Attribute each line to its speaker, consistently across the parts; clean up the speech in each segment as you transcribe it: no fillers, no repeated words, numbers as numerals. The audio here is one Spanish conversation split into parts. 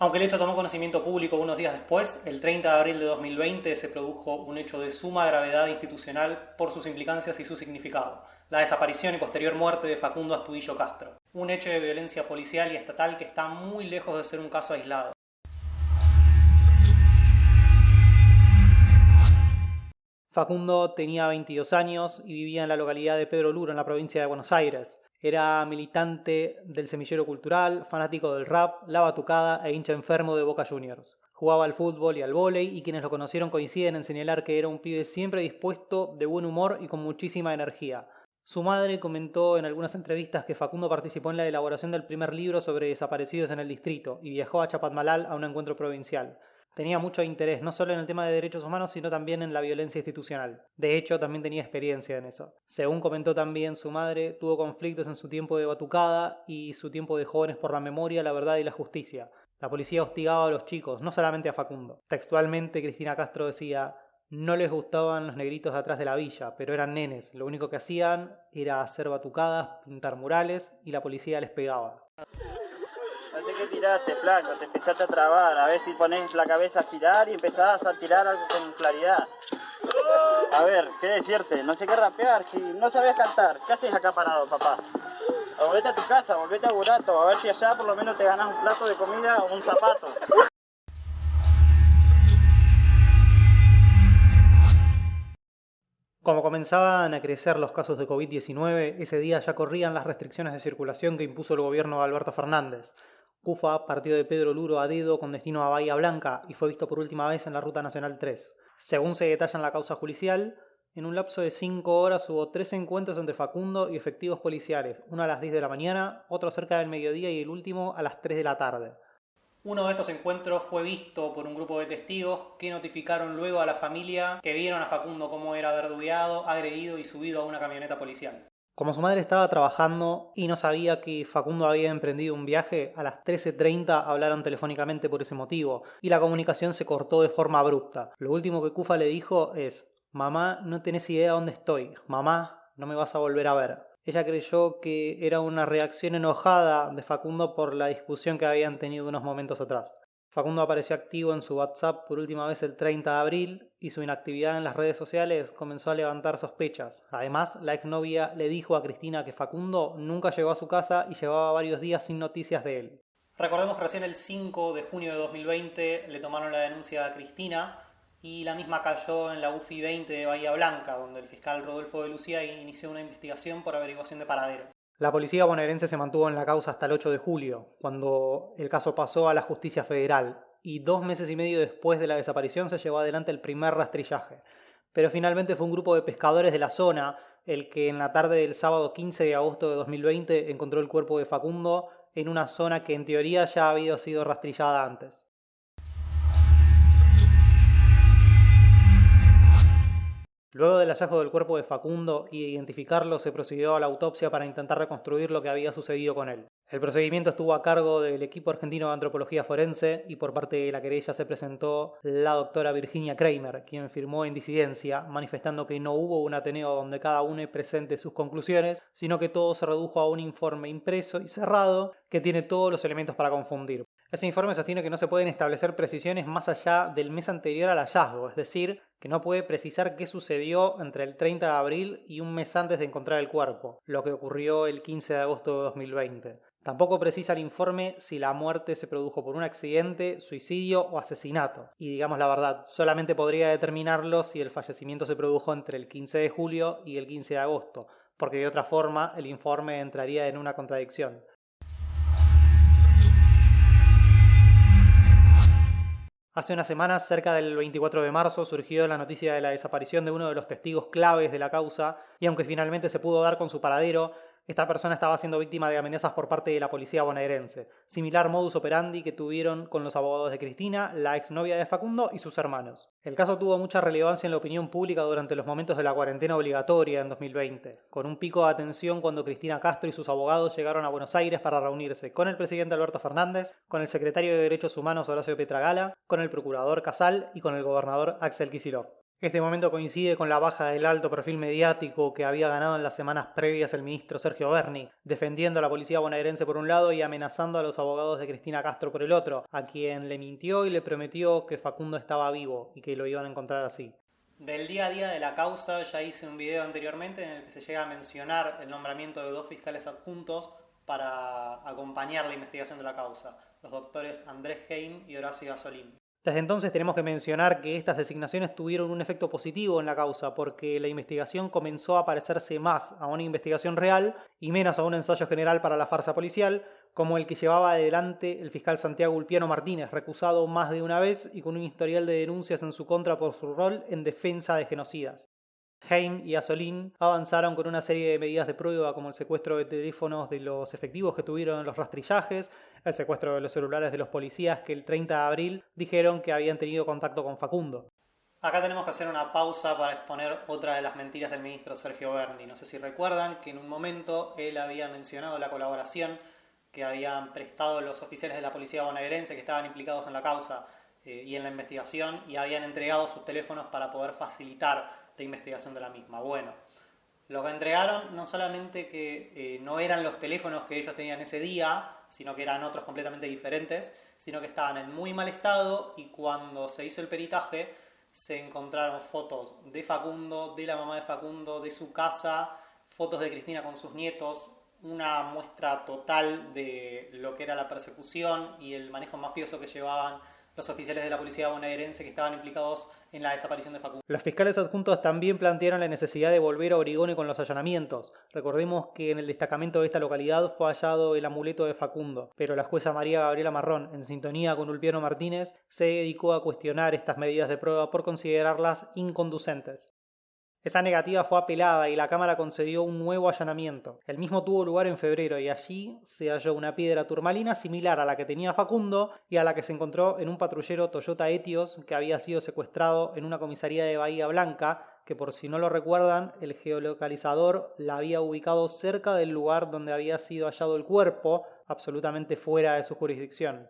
Speaker 1: Aunque el hecho tomó conocimiento público unos días después, el 30 de abril de 2020 se produjo un hecho de suma gravedad institucional por sus implicancias y su significado: la desaparición y posterior muerte de Facundo Astudillo Castro. Un hecho de violencia policial y estatal que está muy lejos de ser un caso aislado. Facundo tenía 22 años y vivía en la localidad de Pedro Luro, en la provincia de Buenos Aires. Era militante del Semillero Cultural, fanático del rap, la batucada e hincha enfermo de Boca Juniors. Jugaba al fútbol y al vóley y quienes lo conocieron coinciden en señalar que era un pibe siempre dispuesto, de buen humor y con muchísima energía. Su madre comentó en algunas entrevistas que Facundo participó en la elaboración del primer libro sobre desaparecidos en el distrito y viajó a Chapadmalal a un encuentro provincial. Tenía mucho interés no solo en el tema de derechos humanos, sino también en la violencia institucional. De hecho, también tenía experiencia en eso. Según comentó también su madre, tuvo conflictos en su tiempo de batucada y su tiempo de jóvenes por la memoria, la verdad y la justicia. La policía hostigaba a los chicos, no solamente a Facundo. Textualmente, Cristina Castro decía: no les gustaban los negritos de atrás de la villa, pero eran nenes. Lo único que hacían era hacer batucadas, pintar murales y la policía les pegaba.
Speaker 2: Así que tiraste, flaco, te empezaste a trabar, a ver si pones la cabeza a girar y empezás a tirar algo con claridad. A ver, ¿qué decirte? No sé qué rapear, si no sabes cantar, ¿qué haces acá parado, papá? O volvete a tu casa, volvete a Burato, a ver si allá por lo menos te ganas un plato de comida o un zapato.
Speaker 1: Como comenzaban a crecer los casos de COVID-19, ese día ya corrían las restricciones de circulación que impuso el gobierno de Alberto Fernández. Cufa partió de Pedro Luro a dedo con destino a Bahía Blanca y fue visto por última vez en la Ruta Nacional 3. Según se detalla en la causa judicial, en un lapso de 5 horas hubo 3 encuentros entre Facundo y efectivos policiales, uno a las 10 de la mañana, otro cerca del mediodía y el último a las 3 de la tarde. Uno de estos encuentros fue visto por un grupo de testigos que notificaron luego a la familia que vieron a Facundo cómo era verdugueado, agredido y subido a una camioneta policial. Como su madre estaba trabajando y no sabía que Facundo había emprendido un viaje, a las 13:30 hablaron telefónicamente por ese motivo y la comunicación se cortó de forma abrupta. Lo último que Cufa le dijo es: mamá, no tenés idea dónde estoy. Mamá, no me vas a volver a ver. Ella creyó que era una reacción enojada de Facundo por la discusión que habían tenido unos momentos atrás. Facundo apareció activo en su WhatsApp por última vez el 30 de abril y su inactividad en las redes sociales comenzó a levantar sospechas. Además, la exnovia le dijo a Cristina que Facundo nunca llegó a su casa y llevaba varios días sin noticias de él. Recordemos que recién el 5 de junio de 2020 le tomaron la denuncia a Cristina y la misma cayó en la UFI 20 de Bahía Blanca, donde el fiscal Rodolfo de Lucía inició una investigación por averiguación de paradero. La policía bonaerense se mantuvo en la causa hasta el 8 de julio, cuando el caso pasó a la justicia federal, y 2 meses y medio después de la desaparición se llevó adelante el primer rastrillaje. Pero finalmente fue un grupo de pescadores de la zona el que en la tarde del sábado 15 de agosto de 2020 encontró el cuerpo de Facundo en una zona que en teoría ya había sido rastrillada antes. Luego del hallazgo del cuerpo de Facundo y de identificarlo, se procedió a la autopsia para intentar reconstruir lo que había sucedido con él. El procedimiento estuvo a cargo del equipo argentino de antropología forense y por parte de la querella se presentó la doctora Virginia Kramer, quien firmó en disidencia, manifestando que no hubo un ateneo donde cada uno presente sus conclusiones, sino que todo se redujo a un informe impreso y cerrado que tiene todos los elementos para confundir. Ese informe sostiene que no se pueden establecer precisiones más allá del mes anterior al hallazgo, es decir, que no puede precisar qué sucedió entre el 30 de abril y un mes antes de encontrar el cuerpo, lo que ocurrió el 15 de agosto de 2020. Tampoco precisa el informe si la muerte se produjo por un accidente, suicidio o asesinato. Y digamos la verdad, solamente podría determinarlo si el fallecimiento se produjo entre el 15 de julio y el 15 de agosto, porque de otra forma el informe entraría en una contradicción. Hace unas semanas, cerca del 24 de marzo, surgió la noticia de la desaparición de uno de los testigos claves de la causa, y aunque finalmente se pudo dar con su paradero, esta persona estaba siendo víctima de amenazas por parte de la policía bonaerense, similar modus operandi que tuvieron con los abogados de Cristina, la exnovia de Facundo y sus hermanos. El caso tuvo mucha relevancia en la opinión pública durante los momentos de la cuarentena obligatoria en 2020, con un pico de atención cuando Cristina Castro y sus abogados llegaron a Buenos Aires para reunirse con el presidente Alberto Fernández, con el secretario de Derechos Humanos Horacio Petragala, con el procurador Casal y con el gobernador Axel Kicillof. Este momento coincide con la baja del alto perfil mediático que había ganado en las semanas previas el ministro Sergio Berni, defendiendo a la policía bonaerense por un lado y amenazando a los abogados de Cristina Castro por el otro, a quien le mintió y le prometió que Facundo estaba vivo y que lo iban a encontrar así. Del día a día de la causa ya hice un video anteriormente en el que se llega a mencionar el nombramiento de 2 fiscales adjuntos para acompañar la investigación de la causa, los doctores Andrés Heim y Horacio Gasolín. Desde entonces tenemos que mencionar que estas designaciones tuvieron un efecto positivo en la causa porque la investigación comenzó a parecerse más a una investigación real y menos a un ensayo general para la farsa policial, como el que llevaba adelante el fiscal Santiago Ulpiano Martínez, recusado más de una vez y con un historial de denuncias en su contra por su rol en defensa de genocidas. Heim y Gasolín avanzaron con una serie de medidas de prueba como el secuestro de teléfonos de los efectivos que tuvieron en los rastrillajes, el secuestro de los celulares de los policías que el 30 de abril dijeron que habían tenido contacto con Facundo. Acá tenemos que hacer una pausa para exponer otra de las mentiras del ministro Sergio Berni. No sé si recuerdan que en un momento él había mencionado la colaboración que habían prestado los oficiales de la policía bonaerense que estaban implicados en la causa y en la investigación y habían entregado sus teléfonos para poder facilitar la investigación de la misma. Bueno, lo que entregaron no solamente que no eran los teléfonos que ellos tenían ese día, sino que eran otros completamente diferentes, sino que estaban en muy mal estado y cuando se hizo el peritaje se encontraron fotos de Facundo, de la mamá de Facundo, de su casa, fotos de Cristina con sus nietos, una muestra total de lo que era la persecución y el manejo mafioso que llevaban los oficiales de la policía bonaerense que estaban implicados en la desaparición de Facundo. Los fiscales adjuntos también plantearon la necesidad de volver a Origone con los allanamientos. Recordemos que en el destacamento de esta localidad fue hallado el amuleto de Facundo, pero la jueza María Gabriela Marrón, en sintonía con Ulpiano Martínez, se dedicó a cuestionar estas medidas de prueba por considerarlas inconducentes. Esa negativa fue apelada y la Cámara concedió un nuevo allanamiento. El mismo tuvo lugar en febrero y allí se halló una piedra turmalina similar a la que tenía Facundo y a la que se encontró en un patrullero Toyota Etios que había sido secuestrado en una comisaría de Bahía Blanca, que por si no lo recuerdan, el geolocalizador la había ubicado cerca del lugar donde había sido hallado el cuerpo, absolutamente fuera de su jurisdicción.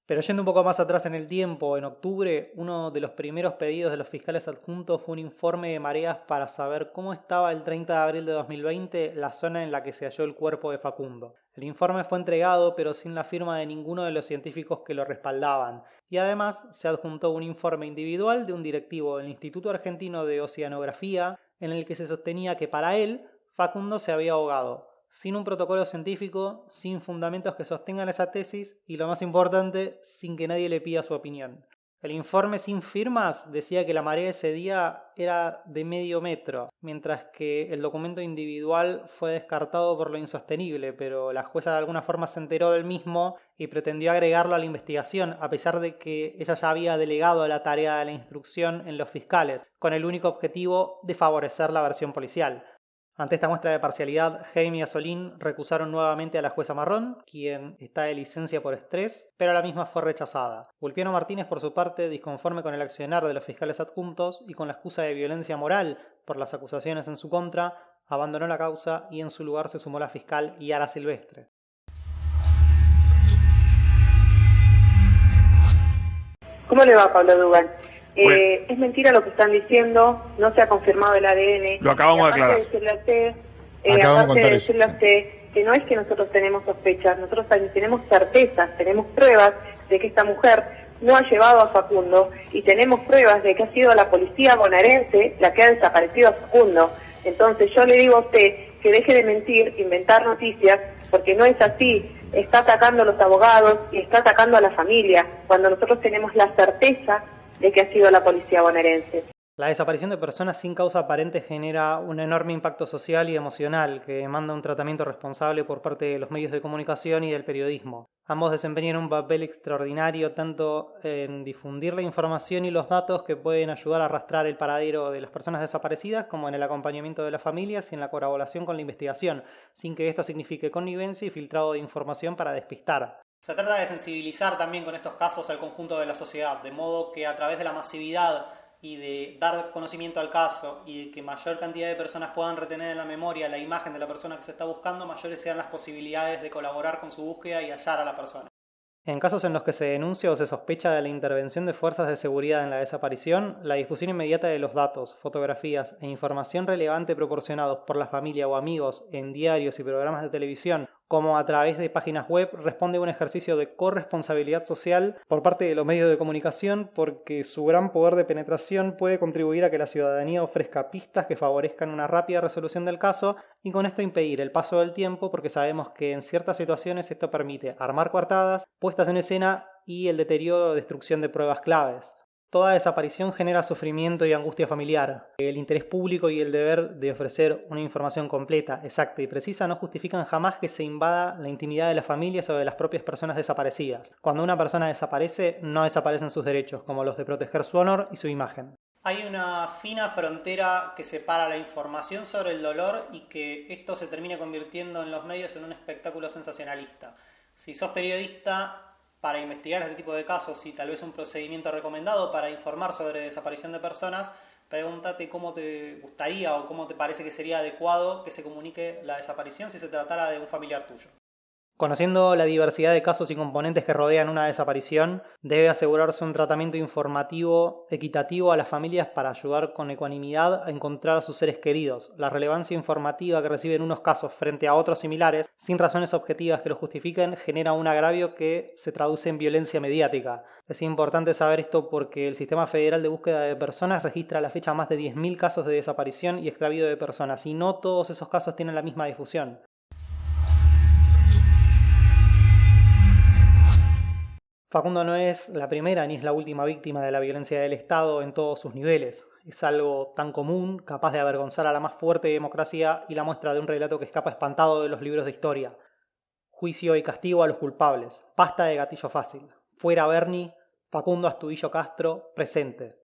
Speaker 1: Pero yendo un poco más atrás en el tiempo, en octubre, uno de los primeros pedidos de los fiscales adjuntos fue un informe de mareas para saber cómo estaba el 30 de abril de 2020 la zona en la que se halló el cuerpo de Facundo. El informe fue entregado pero sin la firma de ninguno de los científicos que lo respaldaban, y además se adjuntó un informe individual de un directivo del Instituto Argentino de Oceanografía en el que se sostenía que para él Facundo se había ahogado, sin un protocolo científico, sin fundamentos que sostengan esa tesis y, lo más importante, sin que nadie le pida su opinión. El informe sin firmas decía que la marea ese día era de medio metro, mientras que el documento individual fue descartado por lo insostenible, pero la jueza de alguna forma se enteró del mismo y pretendió agregarlo a la investigación, a pesar de que ella ya había delegado la tarea de la instrucción en los fiscales, con el único objetivo de favorecer la versión policial. Ante esta muestra de parcialidad, Heim y Gasolín recusaron nuevamente a la jueza Marrón, quien está de licencia por estrés, pero la misma fue rechazada. Ulpiano Martínez, por su parte, disconforme con el accionar de los fiscales adjuntos y con la excusa de violencia moral por las acusaciones en su contra, abandonó la causa y en su lugar se sumó la fiscal Yara Silvestre.
Speaker 3: ¿Cómo le va, Pablo Dugan? Bueno. Es mentira lo que están diciendo, no se ha confirmado el ADN.
Speaker 4: Lo acabamos de aclarar.
Speaker 3: Aparte de decirle a usted que no es que nosotros tenemos sospechas, nosotros tenemos certezas, tenemos pruebas de que esta mujer no ha llevado a Facundo y tenemos pruebas de que ha sido la policía bonaerense la que ha desaparecido a Facundo. Entonces yo le digo a usted que deje de mentir, inventar noticias, porque no es así. Está atacando a los abogados y está atacando a la familia, cuando nosotros tenemos la certeza de que ha sido la policía bonaerense.
Speaker 1: La desaparición de personas sin causa aparente genera un enorme impacto social y emocional que demanda un tratamiento responsable por parte de los medios de comunicación y del periodismo. Ambos desempeñan un papel extraordinario tanto en difundir la información y los datos que pueden ayudar a arrastrar el paradero de las personas desaparecidas como en el acompañamiento de las familias y en la colaboración con la investigación, sin que esto signifique connivencia y filtrado de información para despistar. Se trata de sensibilizar también con estos casos al conjunto de la sociedad, de modo que a través de la masividad y de dar conocimiento al caso y de que mayor cantidad de personas puedan retener en la memoria la imagen de la persona que se está buscando, mayores sean las posibilidades de colaborar con su búsqueda y hallar a la persona. En casos en los que se denuncia o se sospecha de la intervención de fuerzas de seguridad en la desaparición, la difusión inmediata de los datos, fotografías e información relevante proporcionados por la familia o amigos en diarios y programas de televisión, como a través de páginas web, responde a un ejercicio de corresponsabilidad social por parte de los medios de comunicación, porque su gran poder de penetración puede contribuir a que la ciudadanía ofrezca pistas que favorezcan una rápida resolución del caso y con esto impedir el paso del tiempo, porque sabemos que en ciertas situaciones esto permite armar coartadas, puestas en escena y el deterioro o destrucción de pruebas claves. Toda desaparición genera sufrimiento y angustia familiar. El interés público y el deber de ofrecer una información completa, exacta y precisa no justifican jamás que se invada la intimidad de las familias o de las propias personas desaparecidas. Cuando una persona desaparece, no desaparecen sus derechos, como los de proteger su honor y su imagen. Hay una fina frontera que separa la información sobre el dolor y que esto se termine convirtiendo en los medios en un espectáculo sensacionalista. Si sos periodista, para investigar este tipo de casos y tal vez un procedimiento recomendado para informar sobre desaparición de personas, pregúntate cómo te gustaría o cómo te parece que sería adecuado que se comunique la desaparición si se tratara de un familiar tuyo. Conociendo la diversidad de casos y componentes que rodean una desaparición, debe asegurarse un tratamiento informativo equitativo a las familias para ayudar con ecuanimidad a encontrar a sus seres queridos. La relevancia informativa que reciben unos casos frente a otros similares, sin razones objetivas que lo justifiquen, genera un agravio que se traduce en violencia mediática. Es importante saber esto porque el Sistema Federal de Búsqueda de Personas registra a la fecha más de 10.000 casos de desaparición y extravío de personas, y no todos esos casos tienen la misma difusión. Facundo no es la primera ni es la última víctima de la violencia del Estado en todos sus niveles. Es algo tan común, capaz de avergonzar a la más fuerte democracia y la muestra de un relato que escapa espantado de los libros de historia. Juicio y castigo a los culpables. Basta de gatillo fácil. Fuera Bernie, Facundo Astudillo Castro, presente.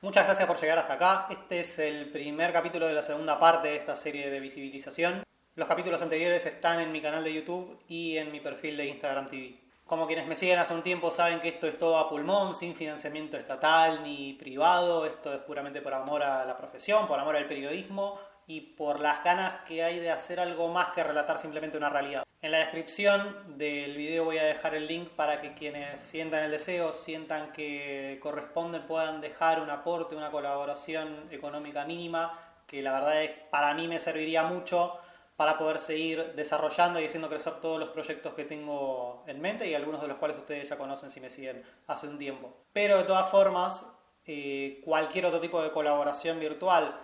Speaker 1: Muchas gracias por llegar hasta acá. Este es el primer capítulo de la segunda parte de esta serie de visibilización. Los capítulos anteriores están en mi canal de YouTube y en mi perfil de Instagram TV. Como quienes me siguen hace un tiempo saben que esto es todo a pulmón, sin financiamiento estatal ni privado. Esto es puramente por amor a la profesión, por amor al periodismo y por las ganas que hay de hacer algo más que relatar simplemente una realidad. En la descripción del video voy a dejar el link para que quienes sientan el deseo, sientan que corresponde, puedan dejar un aporte, una colaboración económica mínima, que la verdad es para mí me serviría mucho para poder seguir desarrollando y haciendo crecer todos los proyectos que tengo en mente y algunos de los cuales ustedes ya conocen si me siguen hace un tiempo. Pero de todas formas, cualquier otro tipo de colaboración virtual,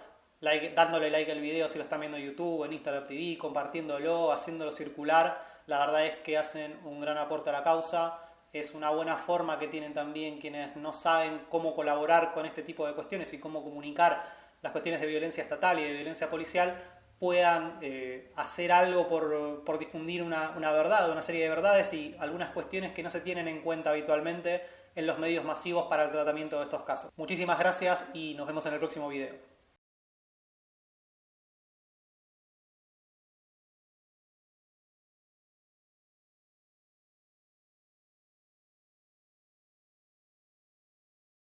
Speaker 1: dándole like al video si lo están viendo en YouTube, en Instagram TV, compartiéndolo, haciéndolo circular, la verdad es que hacen un gran aporte a la causa. Es una buena forma que tienen también quienes no saben cómo colaborar con este tipo de cuestiones y cómo comunicar las cuestiones de violencia estatal y de violencia policial, puedan hacer algo por difundir una verdad, una serie de verdades y algunas cuestiones que no se tienen en cuenta habitualmente en los medios masivos para el tratamiento de estos casos. Muchísimas gracias y nos vemos en el próximo video.